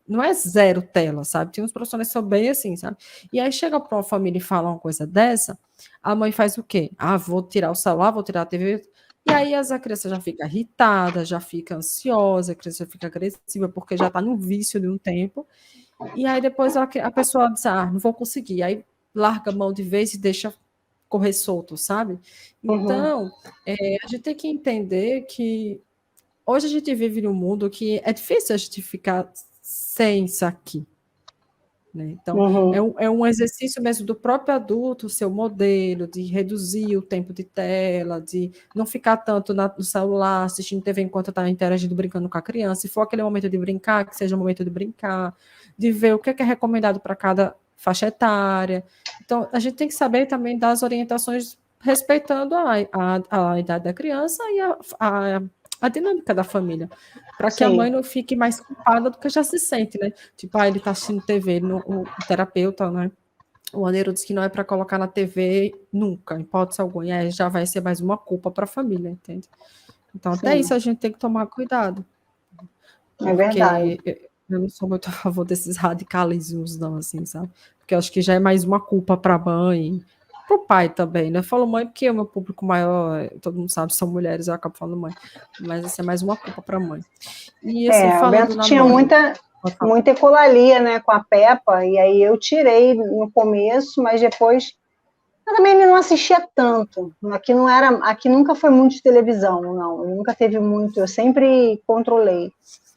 não é zero tela, sabe? Tem uns profissionais que são bem assim, sabe? E aí chega para uma família e fala uma coisa dessa, a mãe faz o quê? Vou tirar o celular, vou tirar a TV. E aí a criança já fica irritada, já fica ansiosa, a criança já fica agressiva, porque já está no vício de um tempo. E aí depois a pessoa diz, não vou conseguir. Aí larga a mão de vez e deixa correr solto, sabe? Então, a gente tem que entender que hoje a gente vive num mundo que é difícil a gente ficar sem isso aqui. Né? Então, é um exercício mesmo do próprio adulto, seu modelo, de reduzir o tempo de tela, de não ficar tanto no celular, assistindo TV enquanto está interagindo, brincando com a criança. Se for aquele momento de brincar, que seja o momento de brincar, de ver o que é recomendado para cada faixa etária. Então, a gente tem que saber também das orientações respeitando a idade da criança e a dinâmica da família, para que a mãe não fique mais culpada do que já se sente, né? Tipo, ele está assistindo TV, o terapeuta, né? O Aneiro diz que não é para colocar na TV nunca, em hipótese alguma, e aí já vai ser mais uma culpa para a família, entende? Então, até isso a gente tem que tomar cuidado. É verdade. Eu não sou muito a favor desses radicalismos, não, assim, sabe? Porque eu acho que já é mais uma culpa para a mãe, para o pai também, né? Eu falo mãe porque o meu público maior, todo mundo sabe, são mulheres, eu acabo falando mãe. Mas isso é mais uma culpa para a mãe. E assim, o Bento tinha muita ecolalia, né, com a Peppa, e aí eu tirei no começo, mas depois também ele não assistia tanto. Aqui nunca foi muito de televisão, não. Ele nunca teve muito, eu sempre controlei.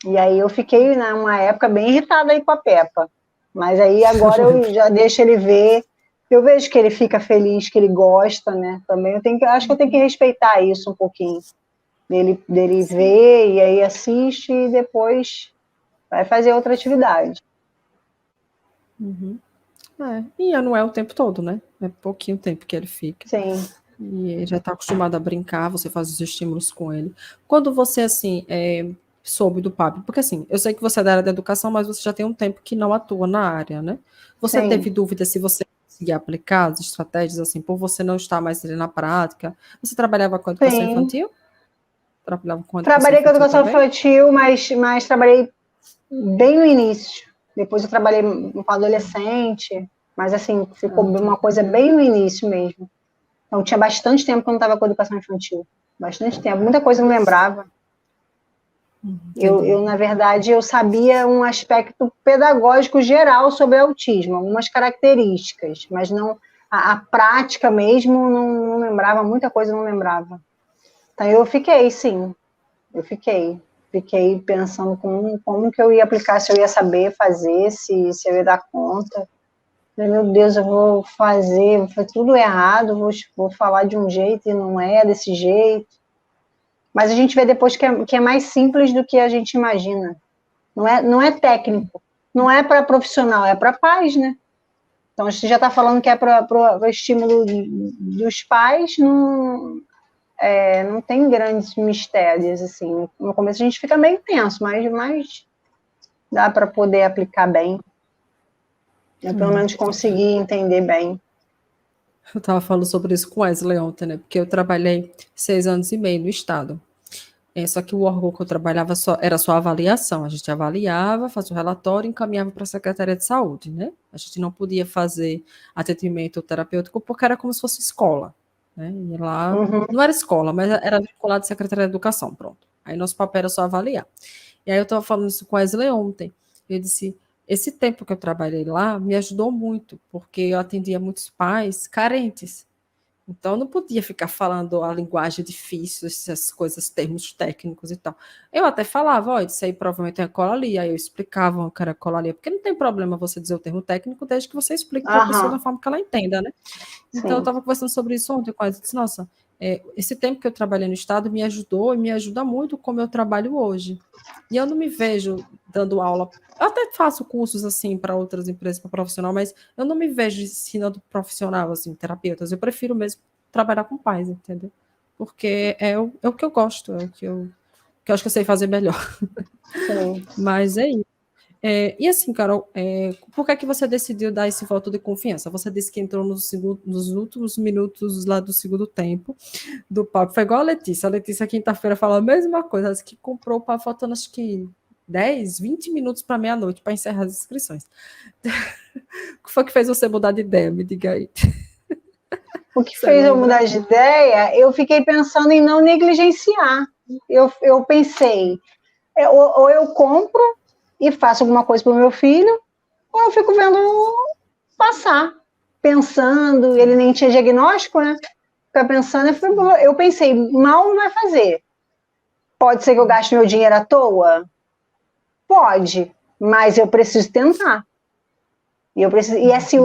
E aí eu fiquei numa época bem irritada aí com a Peppa. Mas aí agora eu já deixo ele ver. Eu vejo que ele fica feliz, que ele gosta, né? Também acho que eu tenho que respeitar isso um pouquinho. Dele ver e aí assiste e depois vai fazer outra atividade. E não é o tempo todo, né? É pouquinho tempo que ele fica. Sim. E ele já está acostumado a brincar, você faz os estímulos com ele. Quando você, assim, soube do PAB, porque assim, eu sei que você é da área da educação, mas você já tem um tempo que não atua na área, né? Você teve dúvida se você conseguia aplicar as estratégias, assim, por você não estar mais ali na prática? Você trabalhava com educação infantil? Trabalhei com educação infantil, mas trabalhei bem no início. Depois eu trabalhei com adolescente, mas assim, ficou uma coisa bem no início mesmo. Então tinha bastante tempo que eu não estava com educação infantil. Bastante tempo, muita coisa eu não lembrava. Eu, na verdade, eu sabia um aspecto pedagógico geral sobre autismo, algumas características, mas não a prática mesmo não lembrava, muita coisa eu não lembrava. Então eu fiquei, sim, Fiquei pensando como que eu ia aplicar, se eu ia saber fazer, se eu ia dar conta. Meu Deus, eu vou fazer tudo errado, vou falar de um jeito e não é desse jeito. Mas a gente vê depois que é mais simples do que a gente imagina. Não é técnico, não é para profissional, é para pais, né? Então, a gente já está falando que é para o estímulo dos pais, não tem grandes mistérios, assim. No começo a gente fica meio tenso, mas dá para poder aplicar bem. Eu, pelo menos, consegui entender bem. Eu estava falando sobre isso com Wesley ontem, né? Porque eu trabalhei 6 anos e meio no Estado. Só que o órgão que eu trabalhava era só avaliação. A gente avaliava, fazia o relatório e encaminhava para a Secretaria de Saúde, né? A gente não podia fazer atendimento terapêutico porque era como se fosse escola. Né? E lá não era escola, mas era vinculado à Secretaria de Educação, pronto. Aí nosso papel era só avaliar. E aí eu estava falando isso com a Wesley ontem. Eu disse, esse tempo que eu trabalhei lá me ajudou muito, porque eu atendia muitos pais carentes. Então, eu não podia ficar falando a linguagem difícil, essas coisas, termos técnicos e tal. Eu até falava, isso aí provavelmente é colalia, aí eu explicava o que era colalia, porque não tem problema você dizer o termo técnico, desde que você explique para a pessoa da forma que ela entenda, né? Então, eu estava conversando sobre isso ontem, quase disse, nossa, esse tempo que eu trabalhei no Estado me ajudou e me ajuda muito como eu trabalho hoje. E eu não me vejo dando aula. Eu até faço cursos assim para outras empresas, para profissional, mas eu não me vejo ensinando profissional, assim, terapeutas. Eu prefiro mesmo trabalhar com pais, entendeu? Porque é o que eu gosto, é o que eu acho que eu sei fazer melhor. Sim. Mas é isso. E assim, Carol, por que é que você decidiu dar esse voto de confiança? Você disse que entrou nos últimos minutos lá do segundo tempo do papo. Foi igual a Letícia. A Letícia, quinta-feira, falou a mesma coisa. Ela disse que comprou o papo faltando, acho que 10, 20 minutos para meia-noite para encerrar as inscrições. O que foi que fez você mudar de ideia? Me diga aí. O que Você fez eu lembra? mudar de ideia, eu fiquei pensando em não negligenciar. Eu pensei, ou eu compro e faço alguma coisa para o meu filho, ou eu fico vendo passar, pensando, ele nem tinha diagnóstico, né? Ficar pensando, eu pensei, mal não vai fazer. Pode ser que eu gaste meu dinheiro à toa? Pode, mas eu preciso tentar. E assim,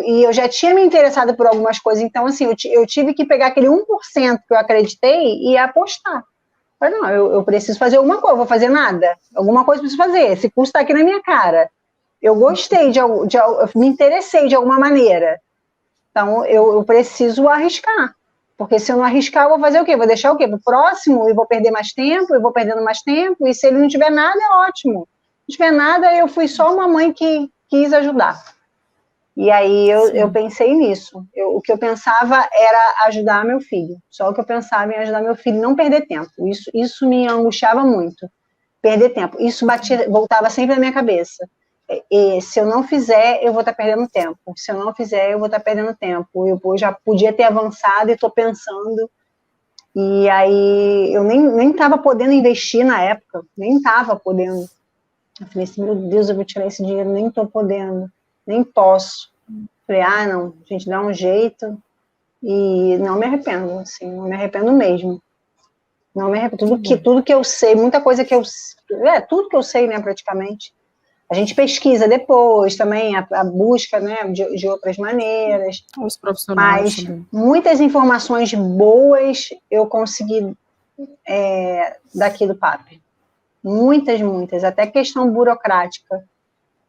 eu já tinha me interessado por algumas coisas, então assim, eu tive que pegar aquele 1% que eu acreditei e apostar. Falei, não, eu preciso fazer alguma coisa, eu vou fazer nada. Alguma coisa eu preciso fazer, esse curso está aqui na minha cara. Eu gostei, eu me interessei de alguma maneira. Então, eu preciso arriscar. Porque se eu não arriscar, eu vou fazer o quê? Vou deixar o quê? Para o próximo, e vou perder mais tempo, e vou perdendo mais tempo, e se ele não tiver nada, é ótimo. Se não tiver nada, eu fui só uma mãe que quis ajudar. E aí eu pensei nisso. O que eu pensava era ajudar meu filho. Só o que eu pensava em ajudar meu filho, não perder tempo. Isso me angustiava muito. Perder tempo. Isso voltava sempre na minha cabeça. E se eu não fizer, eu vou estar perdendo tempo. Se eu não fizer, eu vou estar perdendo tempo. Eu já podia ter avançado e estou pensando. E aí eu nem estava podendo investir na época. Nem estava podendo. Eu falei assim, meu Deus, eu vou tirar esse dinheiro, nem estou podendo. Nem posso. Falei, não, a gente dá um jeito. E não me arrependo, assim, não me arrependo mesmo. Não me arrependo. Tudo que eu sei, muita coisa que eu... tudo que eu sei, né, praticamente. A gente pesquisa depois também, a busca, né, de outras maneiras. Os profissionais mas também. muitas informações boas eu consegui daqui do PAP. Muitas. Até questão burocrática.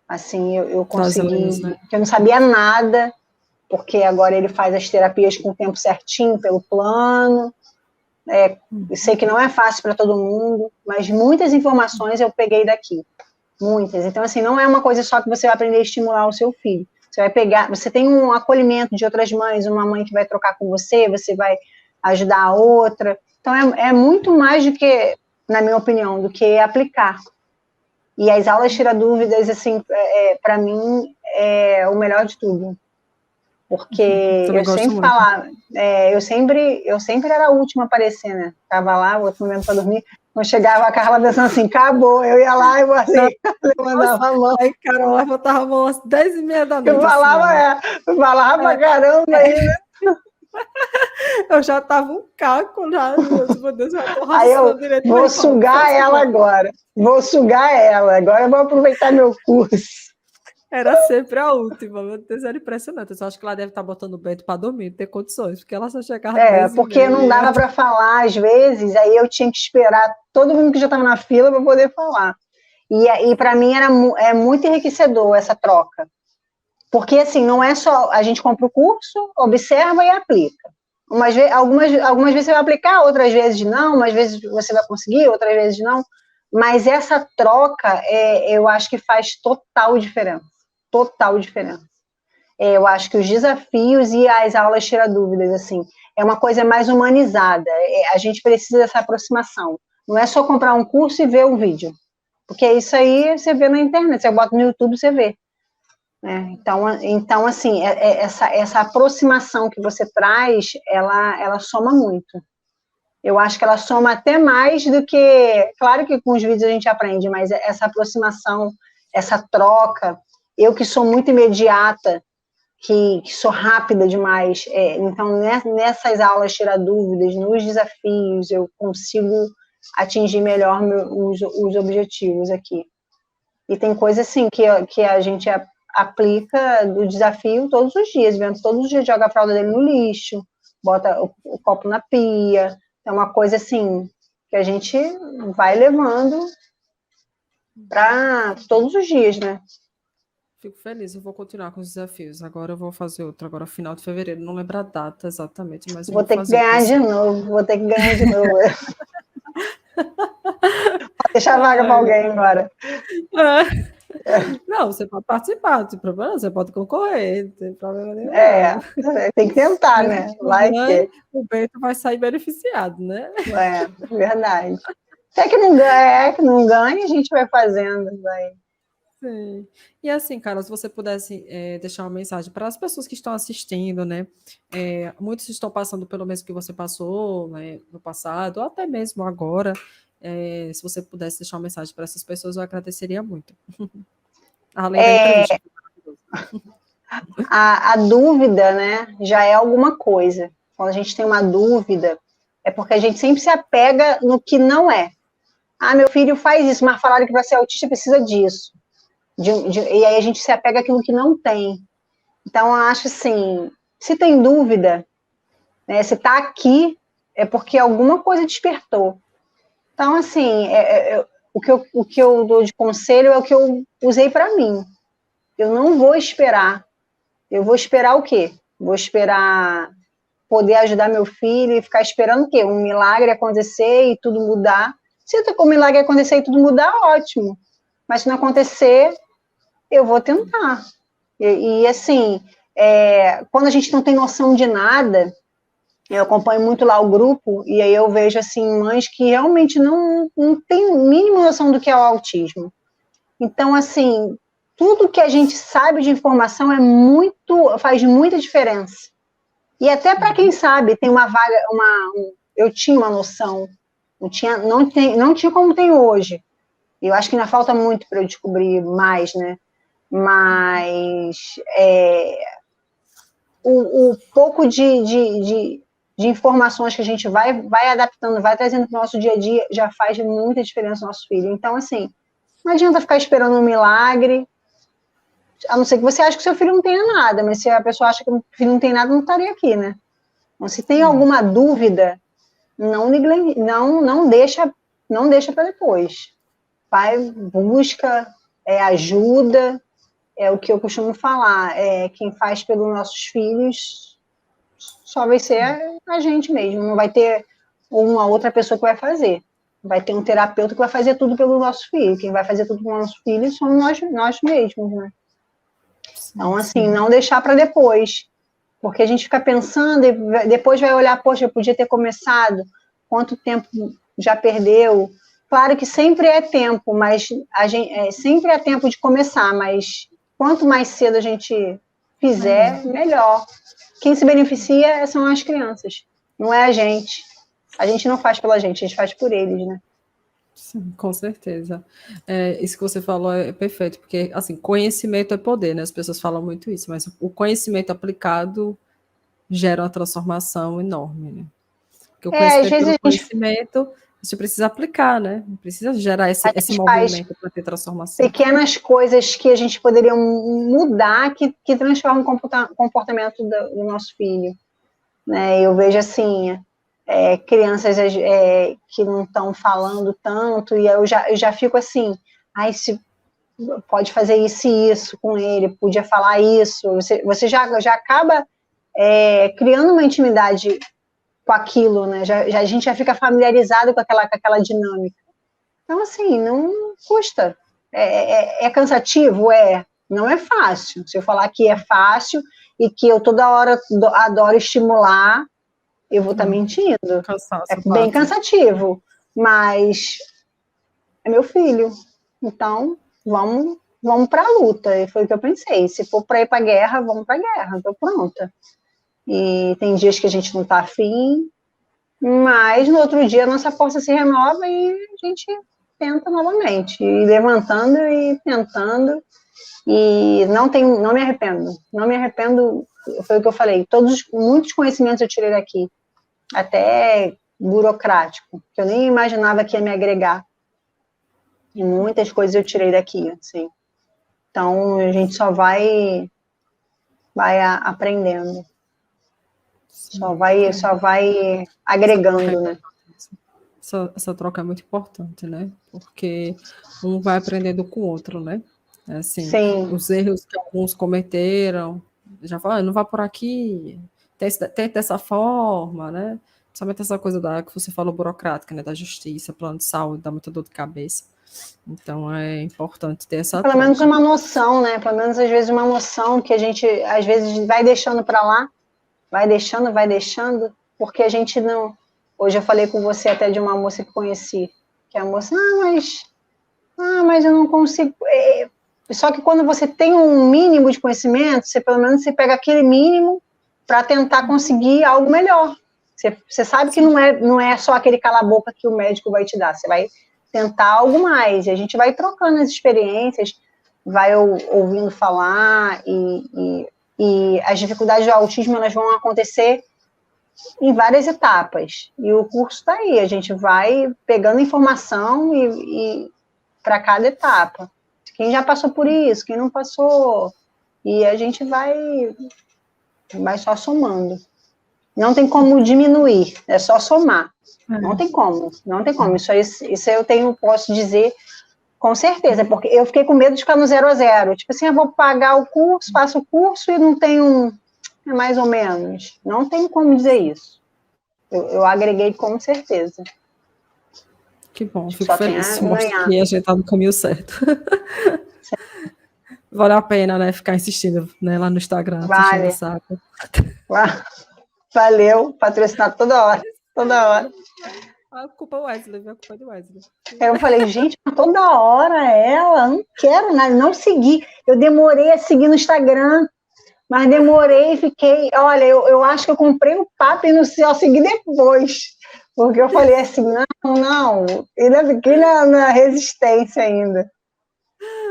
Assim, eu consegui... Né? Eu não sabia nada, porque agora ele faz as terapias com o tempo certinho, pelo plano. Eu sei que não é fácil para todo mundo, mas muitas informações eu peguei daqui. Muitas. Então, assim, não é uma coisa só que você vai aprender a estimular o seu filho. Você vai pegar, você tem um acolhimento de outras mães, uma mãe que vai trocar com você vai ajudar a outra. Então, é muito mais do que, na minha opinião, do que aplicar. E as aulas tira dúvidas, assim, para mim, é o melhor de tudo. Porque eu sempre falava, eu sempre era a última a aparecer, né? Tava lá, o outro momento para dormir. Quando chegava a Carla pensando assim, acabou, eu ia lá e assim, levantava a mão. Aí, Carol, levantava a mão às 10h30 da noite. Eu falava, pra caramba ainda. Eu já tava um caco, já, meu Deus, já tô Aí eu vou sugar ela agora. Agora eu vou aproveitar meu curso. Era sempre a última, meu Deus, era impressionante. Eu só acho que ela deve estar botando o Bento para dormir, não ter condições, porque ela só chegava 10h30. Porque não dava para falar às vezes, aí eu tinha que esperar todo mundo que já estava na fila para poder falar. E para mim é muito enriquecedor essa troca. Porque, assim, não é só a gente compra o curso, observa e aplica. Algumas vezes você vai aplicar, outras vezes não, umas vezes você vai conseguir, outras vezes não. Mas essa troca, eu acho que faz total diferença. Total diferença. Eu acho que os desafios e as aulas tira dúvidas, assim, é uma coisa mais humanizada. A gente precisa dessa aproximação. Não é só comprar um curso e ver um vídeo. Porque isso aí você vê na internet, você bota no YouTube, você vê. Então, assim, essa aproximação que você traz, ela soma muito. Eu acho que ela soma até mais do que... Claro que com os vídeos a gente aprende, mas essa aproximação, essa troca, eu que sou muito imediata, que sou rápida demais, então nessas aulas tirar dúvidas, nos desafios, eu consigo atingir melhor os objetivos aqui. E tem coisa assim que a gente aplica do desafio todos os dias, vendo todos os dias joga a fralda dele no lixo, bota o copo na pia. É uma coisa assim que a gente vai levando para todos os dias, né? Fico feliz, eu vou continuar com os desafios. Agora eu vou fazer outro, agora final de fevereiro. Não lembro a data exatamente, mas eu Vou vou ter que fazer. ganhar de novo, vou ter que ganhar de novo. Deixar a vaga para alguém agora. Não, você pode participar, não tem problema, você pode concorrer, não tem problema nenhum. Tem que tentar, né? Vai que. O Bento vai sair beneficiado, né? Verdade. Até que não ganha, a gente vai fazendo, vai. Sim. E assim, Carla, se você pudesse deixar uma mensagem para as pessoas que estão assistindo, né? Muitos estão passando pelo mesmo que você passou, né, no passado, ou até mesmo agora. Se você pudesse deixar uma mensagem para essas pessoas, eu agradeceria muito. Além da entrevista. A dúvida, né, já é alguma coisa. Quando a gente tem uma dúvida, é porque a gente sempre se apega no que não é. Ah, meu filho faz isso, mas falaram que para ser autista precisa disso. E aí a gente se apega àquilo que não tem. Então, eu acho assim, se tem dúvida, né, se está aqui, é porque alguma coisa despertou. Então, assim, o que eu dou de conselho é o que eu usei para mim. Eu não vou esperar. Eu vou esperar o quê? Vou esperar poder ajudar meu filho e ficar esperando o quê? Um milagre acontecer e tudo mudar. Se o milagre acontecer e tudo mudar, ótimo. Mas se não acontecer, eu vou tentar. Assim, quando a gente não tem noção de nada, eu acompanho muito lá o grupo, e aí eu vejo, assim, mães que realmente não têm mínima noção do que é o autismo. Então, assim, tudo que a gente sabe de informação faz muita diferença. E até para quem sabe, tem uma vaga, eu tinha uma noção, não tinha como tem hoje. Eu acho que ainda falta muito para eu descobrir mais, né? Mas o pouco de informações que a gente vai adaptando, vai trazendo para o nosso dia a dia, já faz muita diferença no nosso filho. Então, assim, não adianta ficar esperando um milagre, a não ser que você ache que seu filho não tenha nada, mas se a pessoa acha que o filho não tem nada, não estaria aqui, né? Então, se tem alguma dúvida, não deixa para depois. Vai, busca ajuda, é o que eu costumo falar. Quem faz pelos nossos filhos só vai ser a gente mesmo, não vai ter uma outra pessoa que vai fazer. Vai ter um terapeuta que vai fazer tudo pelo nosso filho. Quem vai fazer tudo pelo nosso filho somos nós mesmos, né? Então, assim, não deixar para depois. Porque a gente fica pensando e depois vai olhar, poxa, eu podia ter começado, quanto tempo já perdeu. Claro que sempre é tempo, mas sempre é tempo de começar, mas quanto mais cedo a gente fizer, melhor. Quem se beneficia são as crianças, não é a gente. A gente não faz pela gente, a gente faz por eles, né? Sim, com certeza. Isso que você falou é perfeito, porque, assim, conhecimento é poder, né? As pessoas falam muito isso, mas o conhecimento aplicado gera uma transformação enorme, né? Porque o Às conhecimento vezes pelo conhecimento, você precisa aplicar, né? Precisa gerar esse gente faz movimento para ter transformação. pequenas coisas que a gente poderia mudar que transformam o comportamento do nosso filho. Né? Eu vejo assim, crianças que não estão falando tanto, e eu já fico assim, se pode fazer isso e isso com ele, podia falar isso, você já acaba criando uma intimidade com aquilo, né? A gente já fica familiarizado com aquela dinâmica. Então, assim, não custa. É cansativo? Não é fácil. Se eu falar que é fácil e que eu toda hora adoro estimular, eu vou estar mentindo. É bem cansativo, mas é meu filho. Então, vamos para a luta. E foi o que eu pensei. Se for para ir para a guerra, vamos para a guerra. Estou pronta. E tem dias que a gente não está afim, mas no outro dia a nossa força se renova e a gente tenta novamente, e levantando e tentando, e não me arrependo, foi o que eu falei, muitos conhecimentos eu tirei daqui, até burocrático, que eu nem imaginava que ia me agregar, e muitas coisas eu tirei daqui, assim. Então a gente só vai aprendendo. Só vai agregando, né? Essa troca é muito importante, né? Porque um vai aprendendo com o outro, né? Assim, Sim. os erros que alguns cometeram, já fala, não vá por aqui, tente dessa forma, né? Principalmente essa coisa que você falou burocrática, né? Da justiça, plano de saúde, dá muita dor de cabeça. Então é importante ter essa Pelo menos troca. uma noção, né? Pelo menos às vezes uma noção que a gente às vezes vai deixando para lá, vai deixando, porque a gente não. Hoje eu falei com você até de uma moça que conheci, que a moça, mas eu não consigo. Só que quando você tem um mínimo de conhecimento, você pelo menos você pega aquele mínimo para tentar conseguir algo melhor. Você sabe que não é só aquele cala-boca que o médico vai te dar, você vai tentar algo mais. E a gente vai trocando as experiências, vai ouvindo falar, e as dificuldades do autismo elas vão acontecer em várias etapas. E o curso está aí, a gente vai pegando informação e para cada etapa. Quem já passou por isso, quem não passou, e a gente vai só somando. Não tem como diminuir, é só somar. Não tem como. Isso posso dizer com certeza, porque eu fiquei com medo de ficar no 0 a 0. Tipo assim, eu vou pagar o curso, faço o curso e não tenho mais ou menos. Não tem como dizer isso. Eu agreguei com certeza. Que bom, fico Só tem feliz. a Mostra ganhar. que a gente está no caminho certo. Vale a pena, né? Ficar insistindo, né, lá no Instagram, Vale. o saco. Valeu, patrocinar toda hora. Toda hora. A culpa é Wesley, viu? A culpa é de Wesley. Eu falei, gente, toda hora ela, não quero nada, não segui. Eu demorei a seguir no Instagram, mas demorei e fiquei. Olha, eu acho que eu comprei um papo e não sei, eu segui depois. Porque eu falei assim, não, ainda fiquei na resistência ainda.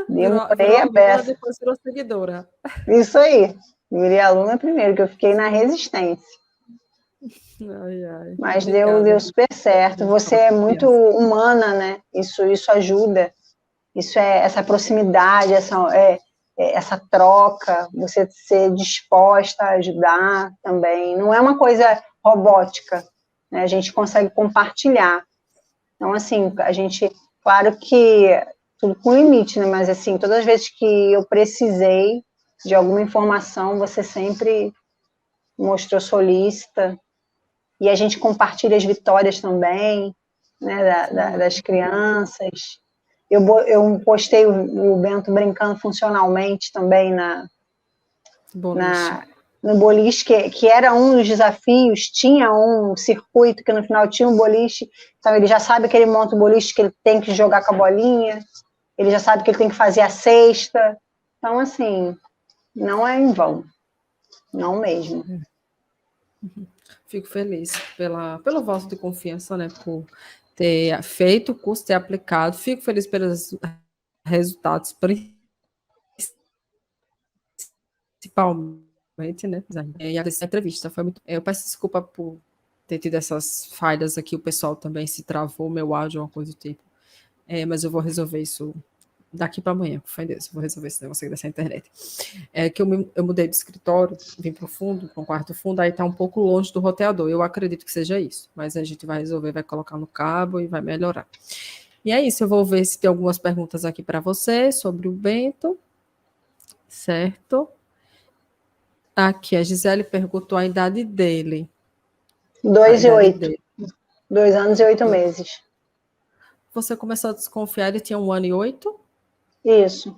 Demorei a peça. Depois virou seguidora. Isso aí. Virei aluna primeiro, que eu fiquei na resistência. Ai, mas deu super certo. Você é muito humana, né? Isso ajuda. Isso é essa proximidade, essa troca, você ser disposta a ajudar também. Não é uma coisa robótica, né? A gente consegue compartilhar. Então, assim, a gente, claro que tudo com limite, né? Mas, assim, todas as vezes que eu precisei de alguma informação, você sempre mostrou solícita. E a gente compartilha as vitórias também, né, das crianças. Eu postei o Bento brincando funcionalmente também no boliche, que era um dos desafios, tinha um circuito que no final tinha um boliche, então ele já sabe que ele monta o boliche, que ele tem que jogar com a bolinha, ele já sabe que ele tem que fazer a cesta. Então, assim, não é em vão, não mesmo. Fico feliz pelo voto de confiança, né, por ter feito o curso, ter aplicado. Fico feliz pelos resultados, principalmente, né? E a entrevista foi muito. Eu peço desculpa por ter tido essas falhas aqui, o pessoal também se travou, meu áudio, uma coisa do tipo. Mas eu vou resolver isso daqui para amanhã, com fé em Deus, vou resolver esse negócio aqui dessa internet. É que eu mudei de escritório, vim para o fundo, para um quarto fundo, aí está um pouco longe do roteador. Eu acredito que seja isso, mas a gente vai resolver, vai colocar no cabo e vai melhorar. E é isso, eu vou ver se tem algumas perguntas aqui para você sobre o Bento, certo? Aqui, a Gisele perguntou a idade dele. 2 e 8. 2 anos e 8 meses. Você começou a desconfiar, ele tinha 1 ano e 8? Isso.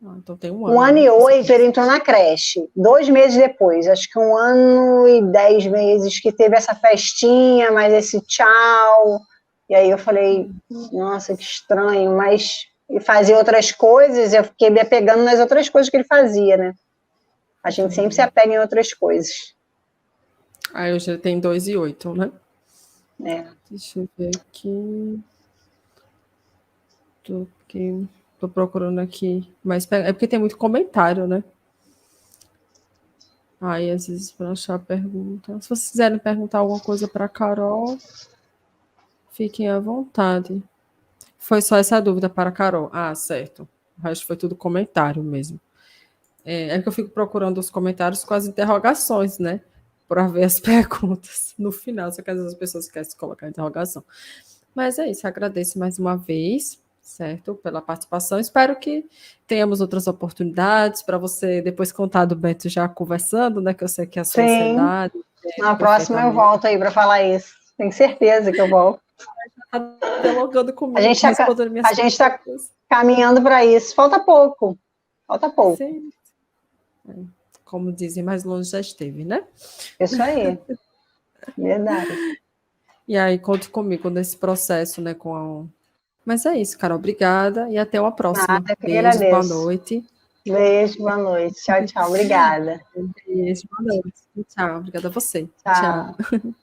Então tem 1 ano. 1 ano e 8, ele entrou na creche. 2 meses depois, acho que 1 ano e 10 meses que teve essa festinha, mais esse tchau. E aí eu falei, nossa, que estranho, mas ele fazia outras coisas, eu fiquei me apegando nas outras coisas que ele fazia, né? A gente sempre se apega em outras coisas. Aí hoje ele tem 2 e 8, né? Deixa eu ver aqui. Tô procurando aqui. Mas é porque tem muito comentário, né? Aí, às vezes, para achar a pergunta. Se vocês quiserem perguntar alguma coisa para a Carol, fiquem à vontade. Foi só essa dúvida para a Carol. Ah, certo. O resto foi tudo comentário mesmo. É que eu fico procurando os comentários com as interrogações, né? para ver as perguntas no final, só que às vezes as pessoas querem se colocar em interrogação. Mas é isso, agradeço mais uma vez, certo, pela participação. Espero que tenhamos outras oportunidades para você depois contar do Beto já conversando, né? Que eu sei que a sua Sim. ansiedade. Na próxima eu volto aí para falar isso. Tenho certeza que eu volto. Tá dialogando comigo, A gente tá respondendo minhas perguntas. Caminhando para isso. Falta pouco. Falta pouco. Sim. Como dizem, mais longe já esteve, né? Isso aí. Verdade. E aí, conte comigo nesse processo, né? Mas é isso, Carol. Obrigada e até uma próxima. Nada, que Beijo, boa agradeço. noite. Beijo, boa noite. Tchau, tchau. Obrigada. Beijo, boa noite. Tchau. Obrigada a você. Tchau. Tchau.